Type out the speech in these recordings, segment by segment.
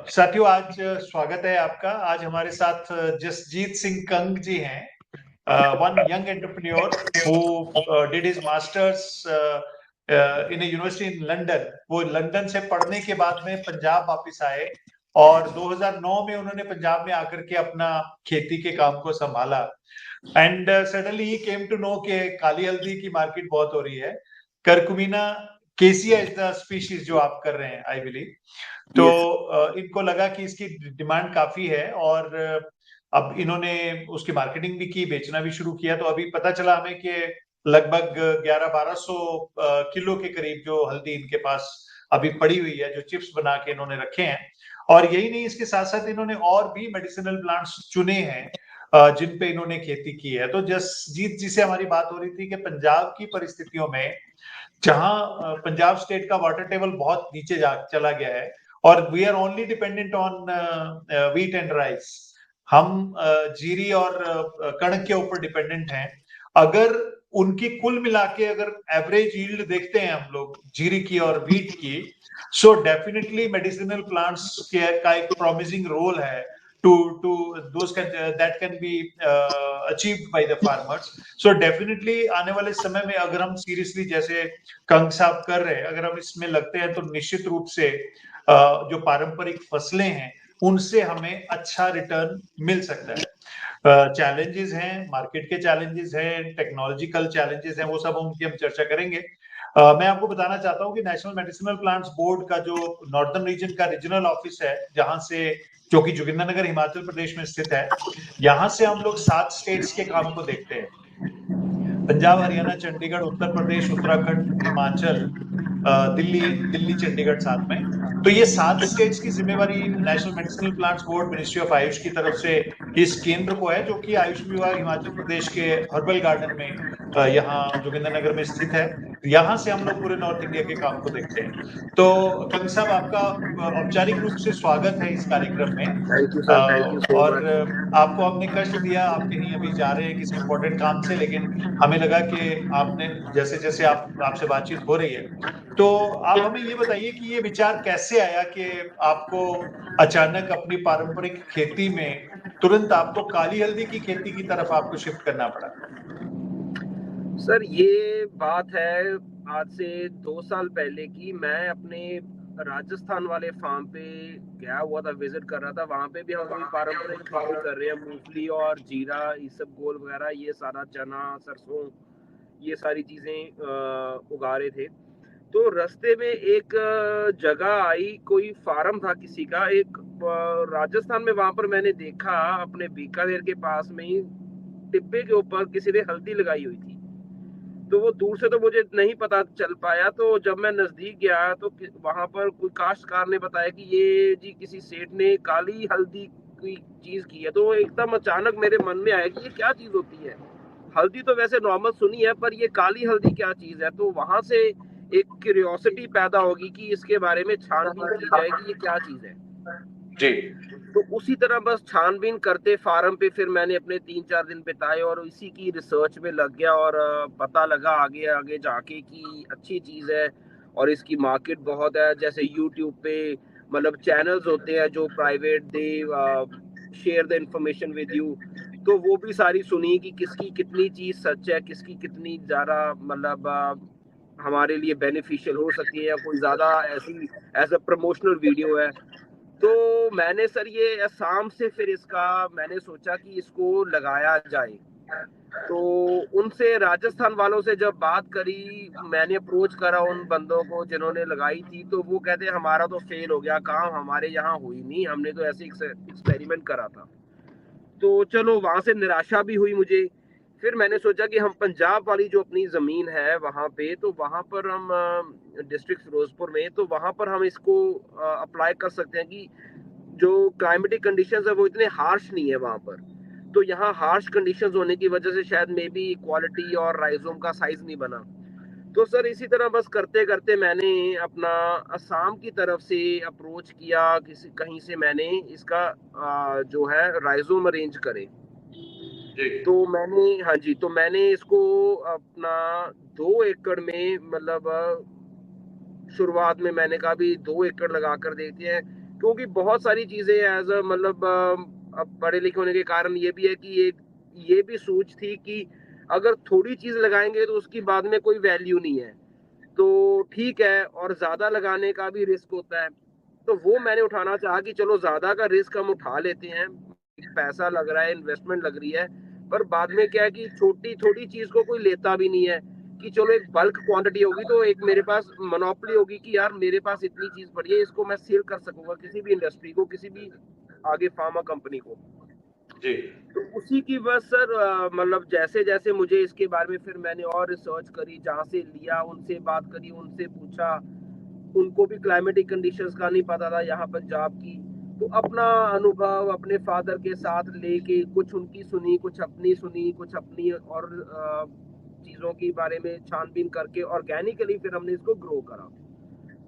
साथियों, आज स्वागत है आपका। आज हमारे साथ जसजीत सिंह कंग जी हैं, one young entrepreneur who did his masters in A university in London. वो लंदन से पढ़ने के बाद में पंजाब वापस आए और 2009 में उन्होंने पंजाब में आकर के अपना खेती के काम को संभाला। एंड सडनली ही केम टू नो कि काली हल्दी की मार्केट बहुत हो रही है। करकुमिना केसिया इज द स्पीशीज जो आप कर रहे हैं, आई बिलीव। तो इनको लगा कि इसकी डिमांड काफी है और अब इन्होंने उसकी मार्केटिंग भी की, बेचना भी शुरू किया। तो अभी पता चला हमें कि लगभग 1100-1200 किलो के करीब जो हल्दी इनके पास अभी पड़ी हुई है, जो चिप्स बना के इन्होंने रखे हैं। और यही नहीं, इसके साथ साथ इन्होंने और भी मेडिसिनल प्लांट्स चुने हैं जिन पे इन्होंने खेती की है। तो जसजीत जी से हमारी बात हो रही थी कि पंजाब की परिस्थितियों में, जहां पंजाब स्टेट का वाटर टेबल बहुत नीचे जा चला गया है और we are only dependent on wheat and rice. हम जीरी और कणक के ऊपर डिपेंडेंट हैं। अगर उनकी कुल मिला के अगर एवरेज यील्ड देखते हैं हम लोग जीरी की और व्हीट की, सो डेफिनेटली मेडिसिनल प्लांट्स के का एक प्रॉमिसिंग रोल है to those that can be achieved by the farmers. So definitely आने वाले समय में अगर हम सीरियसली जैसे कंग साहब कर रहे हैं, अगर हम इसमें लगते हैं तो निश्चित रूप से जो पारंपरिक फसलें हैं उनसे हमें अच्छा रिटर्न मिल सकता है। चैलेंजेस हैं, मार्केट के चैलेंजेस हैं, टेक्नोलॉजिकल चैलेंजेस हैं, वो सब उनकी हम चर्चा करेंगे। मैं आपको बताना चाहता हूं कि नेशनल मेडिसिनल प्लांट्स बोर्ड का जो नॉर्दर्न रीजन का रीजनल ऑफिस है, जहां से, जो कि जोगिंदरनगर हिमाचल प्रदेश में स्थित है, यहां से हम लोग 7 स्टेट्स के काम को देखते हैं। पंजाब, हरियाणा, चंडीगढ़, उत्तर प्रदेश, उत्तराखंड, हिमाचल, दिल्ली, चंडीगढ़ साथ में। तो ये 7 स्टेट्स की जिम्मेवारी national medicinal plants board, ministry of Ayush की तरफ से इस केंद्र को है, जो कि आयुष विभाग हिमाचल प्रदेश के हर्बल गार्डन में यहाँ जोगिंदरनगर में स्थित है। यहाँ से हम लोग पूरे नॉर्थ इंडिया के काम को देखते हैं। तो कंग साहब, आपका औपचारिक रूप से स्वागत है इस कार्यक्रम में। Thank you sir, thank you so और मच। आपको हमने कष्ट दिया, आप कहीं अभी जा रहे हैं किसी इंपॉर्टेंट काम से, लेकिन हमें लगा कि आपने जैसे जैसे आपसे बातचीत हो रही है, तो आप हमें ये बताइए कि ये विचार कैसे आया कि आपको अचानक अपनी पारंपरिक खेती में तुरंत आपको काली हल्दी की खेती की तरफ आपको शिफ्ट करना पड़ा। सर ये बात है आज से 2 साल पहले की। मैं अपने राजस्थान वाले फार्म पे गया हुआ था, विजिट कर रहा था। वहाँ पे भी हम अभी पारंपरिक खेती कर रहे हैं, मूंगफली और जीरा, ये सब गोल वगैरह, ये सारा चना, सरसों, ये सारी चीजें उगा रहे थे। तो रास्ते में एक जगह आई, कोई फार्म था किसी का, एक राजस्थान में। वहां पर मैंने देखा अपने बीकानेर के पास में ही डिब्बे के ऊपर किसी ने हल्दी लगाई हुई थी। तो वो दूर से तो मुझे नहीं पता चल पाया, तो जब मैं नजदीक गया तो वहां पर कोई काश्तकार ने बताया कि ये जी किसी सेठ ने काली हल्दी की चीज की है। तो एकदम अचानक मेरे मन में आया कि ये क्या चीज होती है। हल्दी तो वैसे नॉर्मल सुनी है, पर ये काली हल्दी क्या चीज है। तो वहां से एक क्यूरियोसिटी पैदा होगी कि इसके बारे में छानबीन की जाए कि ये क्या चीज है। जी। तो उसी तरह बस छानबीन करते फार्म पे फिर मैंने अपने 3-4 दिन बिताए और इसी की रिसर्च में लग गया। और पता लगा आगे आगे जाके कि अच्छी चीज है और इसकी मार्केट बहुत है। जैसे यूट्यूब पे मतलब चैनल्स होते हैं जो private, they share the information with you. तो वो भी सारी सुनी कि किसकी कितनी चीज सच है, किसकी कितनी ज्यादा मतलब हमारे लिए बेनिफिशियल हो सकती है, या कोई ज्यादा ऐसी एज अ प्रमोशनल वीडियो है। तो मैंने सर ये असम से फिर इसका मैंने सोचा कि इसको लगाया जाए। तो उनसे, राजस्थान वालों से जब बात करी, मैंने अप्रोच करा उन बंदों को जिन्होंने लगाई थी, तो वो कहते हमारा तो फेल हो गया काम, हमारे यहाँ हुई नहीं, हमने तो ऐसे एक्सपेरिमेंट करा था। तो चलो वहां से निराशा भी हुई मुझे। फिर मैंने सोचा कि हम पंजाब वाली जो अपनी जमीन है वहां पे, तो वहां पर हम डिस्ट्रिक्ट फिरोजपुर में, तो वहां पर हम इसको अप्लाई कर सकते हैं कि जो क्लाइमेटिक कंडीशंस है वो इतने हार्श नहीं है वहां पर। तो यहाँ हार्श कंडीशंस होने की वजह से शायद मे बी क्वालिटी और राइजोम का साइज नहीं बना। तो सर इसी तरह बस करते करते मैंने अपना असम की तरफ से अप्रोच किया, किसी कहीं से मैंने इसका जो है राइजोम अरेंज करे। जी। तो मैंने, हाँ जी, तो मैंने इसको अपना 2 एकड़ में मतलब शुरुआत में मैंने कहा भी 2 एकड़ लगा कर देखते हैं। क्योंकि बहुत सारी चीजें एज अ मतलब अब पढ़े लिखे होने के कारण ये भी है कि एक ये भी सोच थी कि अगर थोड़ी चीज लगाएंगे तो उसकी बाद में कोई वैल्यू नहीं है, तो ठीक है, और ज्यादा लगाने का भी रिस्क होता है। तो वो मैंने उठाना चाहा कि चलो ज्यादा का रिस्क हम उठा लेते हैं, पैसा लग रहा है, इन्वेस्टमेंट लग रही है, पर बाद में क्या है कि छोटी थोड़ी चीज को कोई लेता भी नहीं है, कि चलो एक बल्क क्वांटिटी होगी तो एक मेरे पास मोनोपोली होगी कि यार मेरे पास इतनी चीज पड़ी है, इसको मैं सेल कर सकूंगा किसी भी इंडस्ट्री को, किसी भी आगे फार्मा कंपनी को। जी। तो उसी की बस सर मतलब जैसे जैसे मुझे इसके बारे में फिर मैंने और रिसर्च करी, जहाँ से लिया उनसे बात करी, उनसे पूछा, उनको भी क्लाइमेटिक कंडीशंस का नहीं पता था यहाँ पंजाब की, तो अपना अनुभव अपने फादर के साथ लेके कुछ उनकी सुनी, कुछ अपनी सुनी, कुछ अपनी और चीज़ों के बारे में छानबीन करके ऑर्गेनिकली फिर हमने इसको ग्रो करा,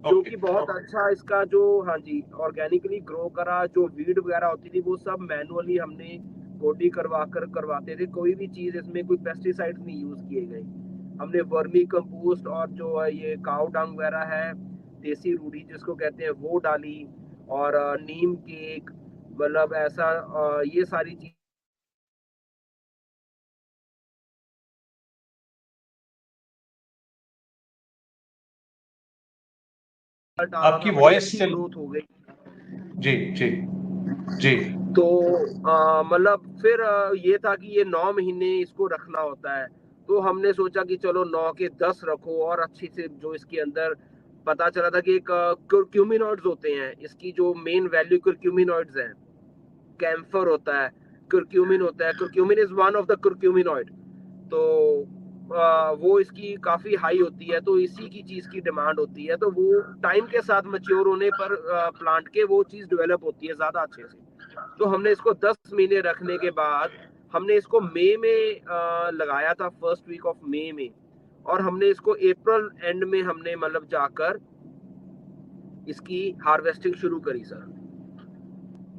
जो ओके। कि बहुत अच्छा इसका जो, हाँ जी, ऑर्गेनिकली ग्रो करा। जो वीड वगैरह होती थी वो सब मैनुअली हमने गोडी करवा कर करवाते थे, कोई भी चीज़ इसमें कोई पेस्टिसाइड्स नहीं यूज़ किए गए। हमने वर्मी कंपोस्ट और जो है ये काऊ डंग वगैरह है, देसी रूढ़ी जिसको कहते हैं, वो डाली, और नीम केक, मतलब ऐसा ये सारी चीज़ डाला आपकी था, बड़ी वॉइस अच्छी चल। ग्रोथ हो गई। जी जी जी। तो मतलब फिर ये था कि ये 9 महीने इसको रखना होता है, तो हमने सोचा कि चलो 9 के 10 रखो, और अच्छी से जो इसके अंदर पता चला था कि एक कुर्क्यूमिनॉइड्स होते हैं, इसकी जो मेन वैल्यू कुर्क्यूमिनॉइड्स हैं। कैम्फर होता है, कुर्क्यूमिन होता है, कुर्क्यूमिन इज वन ऑफ द कुर्क्यूमिनॉइड। तो वो इसकी काफी हाई होती है, तो इसी की चीज की डिमांड होती है, तो वो टाइम के साथ मैच्योर होने पर प्लांट के वो चीज डेवलप होती है ज्यादा अच्छे से। तो हमने इसको 10 महीने रखने के बाद हमने इसको मई में लगाया था, फर्स्ट वीक ऑफ मई में, और हमने इसको अप्रैल एंड में हमने मतलब जाकर इसकी हार्वेस्टिंग शुरू करी सर।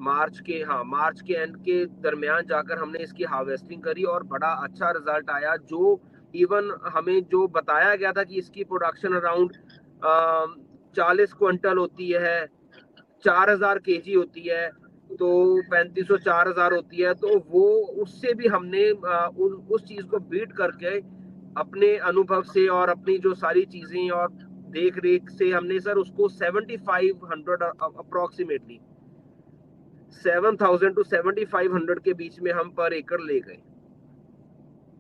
मार्च के एंड के दरमियान जाकर हमने इसकी हार्वेस्टिंग करी, और बड़ा अच्छा रिजल्ट आया। जो इवन हमें जो बताया गया था कि इसकी प्रोडक्शन अराउंड 40 क्विंटल होती है, 4,000 kg होती है, तो 3500 4000 होती है, तो वो उससे भी हमने उस चीज को बीट करके अपने अनुभव से और अपनी जो सारी चीजें और देख रेख से हमने सर उसको 7500 अप्रोक्सीमेटली 7,000 टू 7,500 के बीच में हम पर एकड़ ले गए।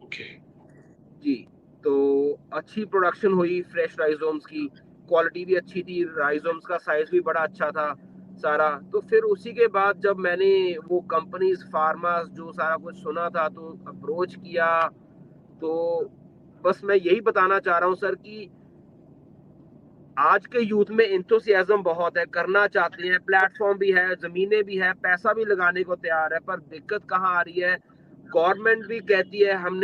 ओके। जी। तो अच्छी प्रोडक्शन हुई फ्रेश राइजोम्स की, क्वालिटी भी अच्छी थी, राइजोम्स का साइज भी बड़ा अच्छा था सारा। तो फिर उसी के बाद जब मैंने वो कंपनीज फार्मर्स जो सारा कुछ सुना था तो अप्रोच किया। तो बस मैं यही बताना चाह रहा हूँ सर कि आज के यूथ में इंथुसियाज्म बहुत है, करना चाहते हैं, प्लेटफॉर्म भी है, जमीनें भी है, पैसा भी लगाने को तैयार है, पर दिक्कत कहाँ आ रही है? गवर्नमेंट भी कहती है हम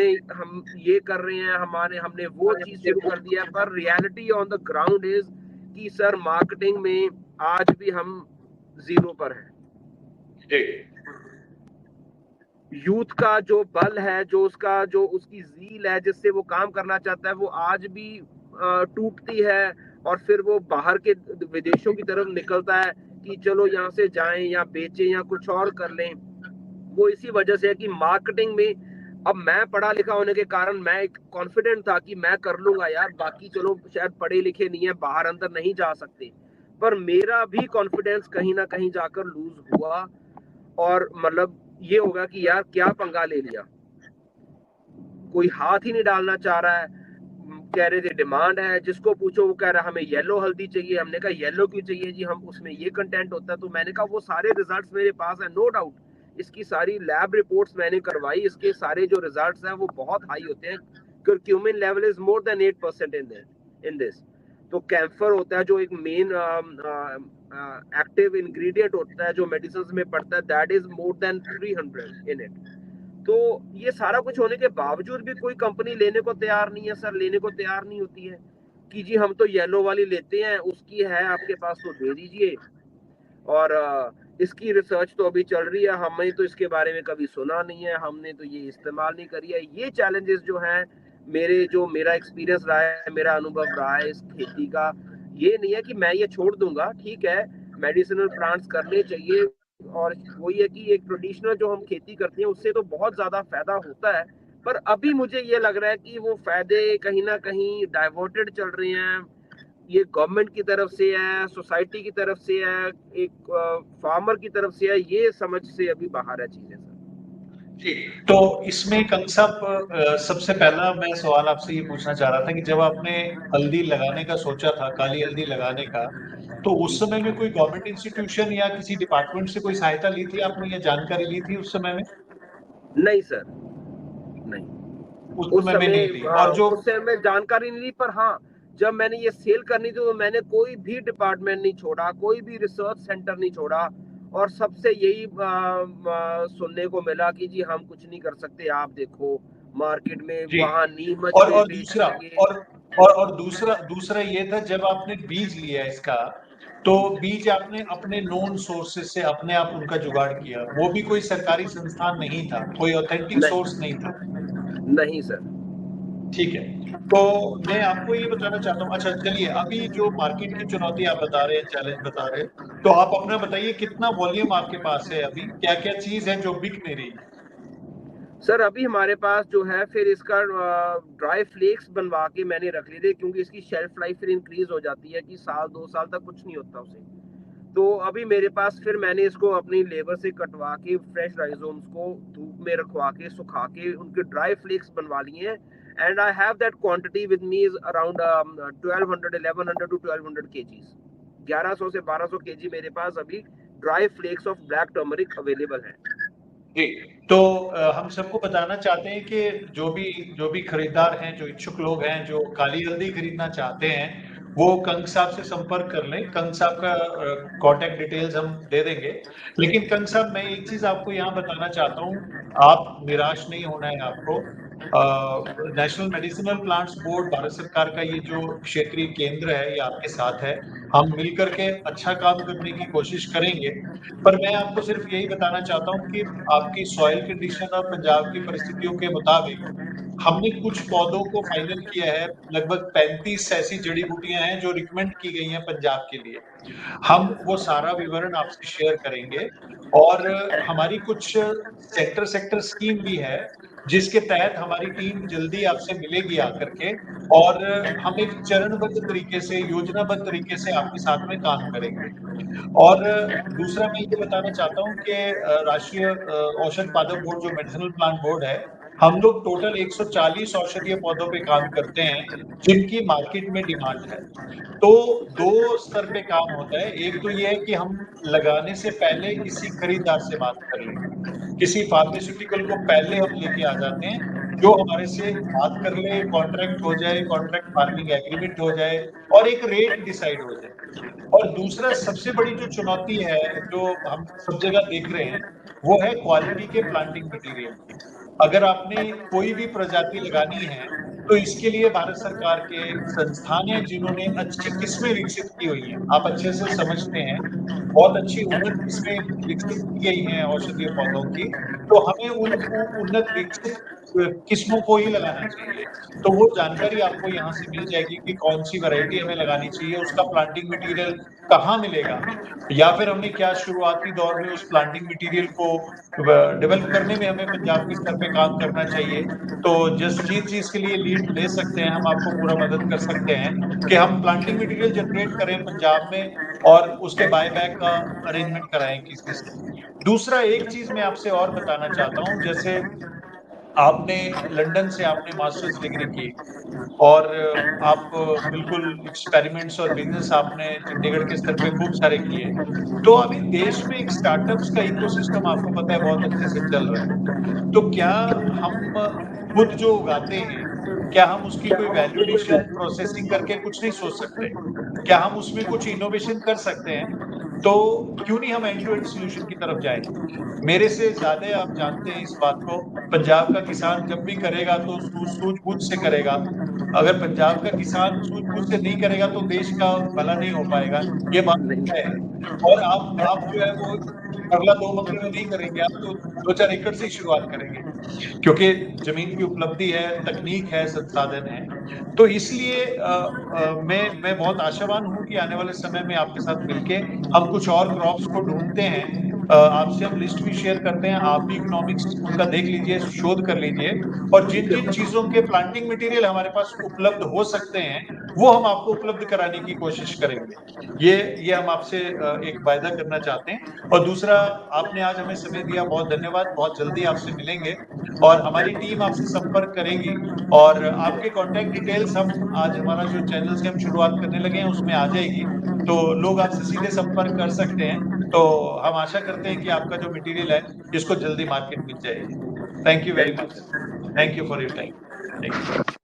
ये कर रहे हैं, हमारे हमने वो चीज शुरू कर दिया है, पर reality on the ground is कि सर मार्केटिंग में आज भी हम जीरो पर हैं। जी। यूथ का जो बल है, जो उसका जो उसकी जील है, जिससे वो काम करना चाहता है, वो आज भी टूटती है, और फिर वो बाहर के विदेशों की तरफ निकलता है कि चलो यहाँ से जाएं या बेचें या कुछ और कर लें। वो इसी वजह से है कि मार्केटिंग में, अब मैं पढ़ा लिखा होने के कारण मैं एक कॉन्फिडेंट था कि मैं कर लूंगा यार, बाकी चलो शायद पढ़े लिखे नहीं है, बाहर अंदर नहीं जा सकते, पर मेरा भी कॉन्फिडेंस कहीं ना कहीं जाकर लूज हुआ। और मतलब ये होगा कि यार क्या पंगा ले लिया, कोई हाथ ही नहीं डालना चाह रहा है। कह रहे थे डिमांड है, जिसको पूछो वो कह रहा है हमें येलो हल्दी चाहिए। हमने कहा येलो क्यों चाहिए जी, हम उसमें ये कंटेंट होता है। तो मैंने कहा वो सारे रिजल्ट्स मेरे पास है, नो डाउट, इसकी सारी लैब रिपोर्ट्स मैंने करवाई, इसके सारे जो रिजल्ट्स हैं वो बहुत हाई होते हैं। Cumin level is more than 8% in this. तो कैम्फर होता है जो एक मेन एक्टिव इंग्रेडिएंट होता है जो मेडिसिन में पड़ता है, that is more than 300 in it. तो ये सारा कुछ होने के बावजूद भी कोई कंपनी लेने को तैयार नहीं है सर, लेने को तैयार नहीं होती है कि जी हम तो येलो वाली लेते हैं, उसकी है आपके पास तो दे दीजिए। और इसकी रिसर्च तो अभी चल रही है, हमें तो इसके बारे में कभी सुना नहीं है, हमने तो ये इस्तेमाल नहीं करी है। ये चैलेंजेस जो हैं, मेरा एक्सपीरियंस रहा है, मेरा अनुभव रहा है इस खेती का, ये नहीं है कि मैं ये छोड़ दूंगा, ठीक है, मेडिसिनल प्लांट्स करने चाहिए। और वही है कि एक ट्रेडिशनल जो हम खेती करते हैं उससे तो बहुत ज़्यादा फ़ायदा होता है, पर अभी मुझे ये लग रहा है कि वो फ़ायदे कहीं न कहीं डाइवर्टेड चल रहे हैं। ये गवर्नमेंट की तरफ से है, सोसाइटी की तरफ से है, एक फार्मर की तरफ से है, ये समझ से अभी बाहर है चीज़ें सर। जी, तो इसमें कंग साहब सबसे पहला मैं सवाल आपसे ये पूछना चाह रहा था कि जब आपने हल्दी लगाने का सोचा था, काली हल्दी लगाने का, तो उस समय में कोई गवर्नमेंट इंस्टीट्यूशन या किसी डिपार्टमेंट से कोई सहायता ली थी आपने या जानकारी ली थी उस समय में? नहीं सर, नहीं। उस उस समय में समय नहीं ली और जो उस समय जानकारी नहीं ली, पर हाँ, जब मैंने ये सेल करनी थी तो मैंने कोई भी डिपार्टमेंट नहीं छोड़ा, कोई भी रिसर्च सेंटर नहीं छोड़ा, और सबसे यही सुनने को मिला कि जी हम कुछ नहीं कर सकते, आप देखो मार्केट में जी, वहाँ नीमच पे और बेच दूसरा देंगे। और दूसरा दूसरा ये था जब आपने बीज लिया इसका, तो बीज आपने अपने नोन सोर्सेज़ से अपने आप उनका जुगाड़ किया, वो भी कोई सरकारी संस्थान नहीं था, कोई ऑथेंटिक सोर्स नहीं था। नहीं, नहीं सर। ठीक है। तो मैं आपको ये बताना चाहता हूँ अच्छा चलिए अभी जो मार्केट की चुनौती आप बता रहे हैं, चैलेंज बता रहे हैं, तो आप अपना बताइए कितना वॉल्यूम आपके पास है अभी? क्या-क्या चीज़ है जो बिक नहीं रही? सर अभी हमारे पास जो है फिर इसका ड्राई फ्लेक्स बनवा के मैंने रख लिए थे, क्योंकि इसकी शेल्फ लाइफ फिर इंक्रीज हो जाती है कि साल 2 साल तक कुछ नहीं होता उसे। तो अभी मेरे पास फिर मैंने इसको अपनी लेबर से कटवा के फ्रेश राइजोम्स को धूप में रखवा के सुखा के उनके ड्राई फ्लेक्स बनवा लिए हैं। And I have that quantity with me is around 1200 1100 to 1200 KGs. 1100 से 1200 केजी मेरे पास अभी dry flakes of black turmeric available है। जी, तो हम सबको बताना चाहते हैं कि जो भी खरीदार हैं, जो इच्छुक लोग हैं, जो काली हल्दी खरीदना चाहते हैं, वो कंग साहब से संपर्क कर लें। कंग साहब का कॉन्टैक्ट डिटेल्स हम दे देंगे। लेकिन कंग साहब मैं एक चीज़ आपको यहाँ बताना चाहता हूँ, आप निराश नहीं होना है आपको। National medicinal plants board Bharat सरकार का ये जो क्षेत्रीय केंद्र है, ये आपके साथ है। हम मिलकर के अच्छा काम करने की कोशिश करेंगे। पर मैं आपको सिर्फ यही बताना चाहता हूँ कि आपकी सॉइल कंडीशन और पंजाब की परिस्थितियों के मुताबिक हमने कुछ पौधों को फाइनल किया है, लगभग 35 ऐसी जड़ी-बूटियाँ हैं जो रिकमेंड की गई हैं पंजाब के लिए। हम वो सारा विवरण आपसे शेयर करेंगे और हमारी कुछ सेक्टर सेक्टर स्कीम भी है, जिसके तहत हमारी टीम जल्दी आपसे मिलेगी आकर के और हम एक चरणबद्ध तरीके से, योजनाबद्ध तरीके से आपके साथ में काम करेंगे। और दूसरा मैं ये बताना चाहता हूँ कि राष्ट्रीय औषध पादप बोर्ड जो मेडिसिनल प्लांट बोर्ड है, हम लोग टोटल 140 औषधीय पौधों पे काम करते हैं, जिनकी मार्केट में डिमांड है। तो 2 स्तर पे काम होता है, एक तो ये है कि हम लगाने से पहले किसी खरीदार से बात कर लें। किसी फार्मास्यूटिकल को पहले हम लेके आ जाते हैं, जो हमारे से बात कर ले, कॉन्ट्रैक्ट हो जाए, कॉन्ट्रैक्ट फार्मिंग एग्रीमेंट हो जाए और एक रेट डिसाइड हो जाए। और दूसरा सबसे बड़ी जो चुनौती है, जो हम सब जगह देख रहे हैं, वो है क्वालिटी के प्लांटिंग मटेरियल की। अगर आपने कोई भी प्रजाति लगानी है, तो इसके लिए भारत सरकार के संस्थान हैं जिन्होंने अच्छी किस्में विकसित की हुई हैं। आप अच्छे से समझते हैं, बहुत अच्छी उन्नत किस्में विकसित की गई हैं औषधीय पौधों की, तो हमें उन उन्नत विकसित किस्मों को ही लगाना चाहिए। तो वो जानकारी आपको यहाँ से मिल जाएगी कि कौन-सी वैरायटी हमें लगानी चाहिए, उसका प्लांटिंग मटीरियल कहाँ मिलेगा या फिर हमने क्या शुरुआती दौर में उस प्लांटिंग मटीरियल को डेवलप करने में हमें पंजाब के स्तर पे काम करना चाहिए। तो जसजीत जी इसके लिए लीड ले सकते हैं, हम आपको पूरा मदद कर सकते हैं कि हम प्लांटिंग मटीरियल जनरेट करें पंजाब में और उसके बाय बैक का अरेंजमेंट कराएँ किसी से। दूसरा एक चीज़ मैं आपसे और बताना चाहता हूँ, जैसे आपने लंदन से आपने मास्टर्स डिग्री की और आप बिल्कुल एक्सपेरिमेंट्स और बिज़नेस आपने चंडीगढ़ के स्तर पे खूब सारे किए। तो अभी देश में एक स्टार्टअप्स का इकोसिस्टम आपको पता है बहुत अच्छे से चल रहा है। तो क्या हम खुद जो उगाते हैं, क्या हम उसकी कोई वैल्यू एडिशन प्रोसेसिंग करके कुछ नहीं सोच सकते? क्या हम उसमें कुछ इनोवेशन कर सकते हैं? तो क्यों नहीं हम एंड टू एंड सॉल्यूशन की तरफ जाएँ? मेरे से ज़्यादा आप जानते हैं इस बात को, पंजाब का किसान जब भी करेगा तो सूझ-बूझ से करेगा। अगर पंजाब का किसान सूझ-बूझ से नहीं करेगा तो देश का भला नहीं हो पाएगा, ये बात नहीं तय है। सर। और आप जो है वो अगला 2 मरले में नहीं करेंगे, आप तो 2-4 एकड़ से ही शुरुआत करेंगे। क्योंकि ज़मीन की उपलब्धि है, तकनीक है, संसाधन है। तो इसलिए मैं बहुत आशावान हूँ कि आने वाले समय में आपके साथ मिलके हम कुछ और क्रॉप्स को ढूंढते हैं। आपसे हम लिस्ट भी शेयर करते हैं, आप भी इकोनॉमिक्स उनका देख लीजिए, शोध कर लीजिए, और जिन जिन चीजों के प्लांटिंग मटेरियल हमारे पास उपलब्ध हो सकते हैं वो हम आपको उपलब्ध कराने की कोशिश करेंगे। ये हम आपसे एक वायदा करना चाहते हैं। और दूसरा, आपने आज हमें समय दिया, बहुत धन्यवाद। बहुत जल्दी आपसे मिलेंगे और हमारी टीम आपसे संपर्क करेगी, और आपके कॉन्टैक्ट डिटेल्स हम आज हमारा जो चैनल से हम शुरुआत करने लगे हैं उसमें आ जाएगी, तो लोग आपसे सीधे संपर्क कर सकते हैं। तो हम आशा करते हैं कि आपका जो मटेरियल है इसको जल्दी मार्केट मिल जाएगी। Thank you very thank you much. Sir. Thank you for your time. Thank you.